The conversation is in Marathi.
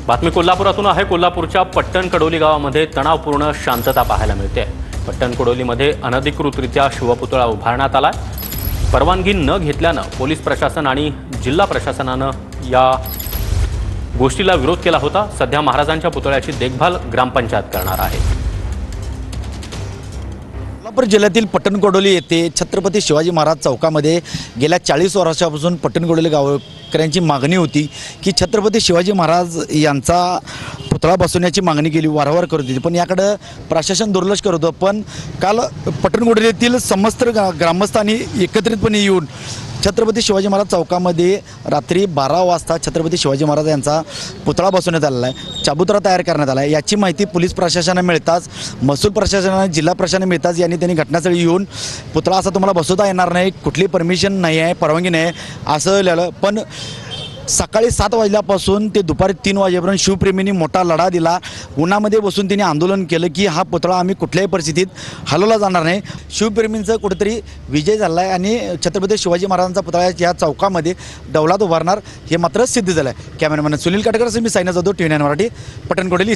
बातमी कोल्हापुरातून आहे। कोल्हापूरच्या पट्टण कडोली गावामध्ये तणावपूर्ण शांतता पाहायला मिळते। पट्टण कडोलीमध्ये अनधिकृतरित्या शिवपुतळा उभारण्यात आला। परवानगी न घेतल्याने पोलीस प्रशासन आणि जिल्हा प्रशासनाने या गोष्टीला विरोध केला होता। सध्या महाराजांच्या पुतळ्याची देखभाल ग्रामपंचायत करणार आहे। कोल्हापूर जिल्ह्यातील पट्टण कडोली येथे छत्रपती शिवाजी महाराज चौकामध्ये गेल्या 40 वर्षापासून पट्टण कडोली गावकऱ्यांची मागणी होती की छत्रपती शिवाजी महाराज यांचा पुतळा बसवण्याची मागणी केली, वारंवार करत होती, पण याकडे प्रशासन दुर्लक्ष करत होतं। पण काल पट्टण कडोली येथील समस्त ग्रामस्थांनी एकत्रितपणे येऊन छत्रपती शिवाजी महाराज चौकामध्ये रात्री 12 वाजता छत्रपती शिवाजी महाराज यांचा पुतळा बसवण्यात आलेला आहे, चाबुत्रा तयार करण्यात आला आहे। याची माहिती पोलीस प्रशासनाने मिळताच, महसूल प्रशासनाने, जिल्हा प्रशासनाने मिळताच त्यांनी घटनास्थळी येऊन पुतळा असा तुम्हाला बसवता येणार नाही, कुठली परमिशन नाही आहे, परवानगी नाही असं लिहिलं। पण सकाळी 7 वाजल्यापासून ते दुपारी 3 वाजेपर्यंत शिवप्रेमींनी मोठा लढा दिला। उन्हामध्ये बसून त्यांनी आंदोलन केलं की हा पुतळा आम्ही कुठल्याही परिस्थितीत हलवला जाणार नाही। शिवप्रेमींचा कुठेतरी विजय झाला आहे आणि छत्रपती शिवाजी महाराजांचा पुतळा या चौकामध्ये डौलात उभारणार हे मात्र सिद्ध झालं आहे। कॅमेरामॅन सुनील काटकरसह मी सायना जाधव, TV9 मराठी, पट्टण कडोली।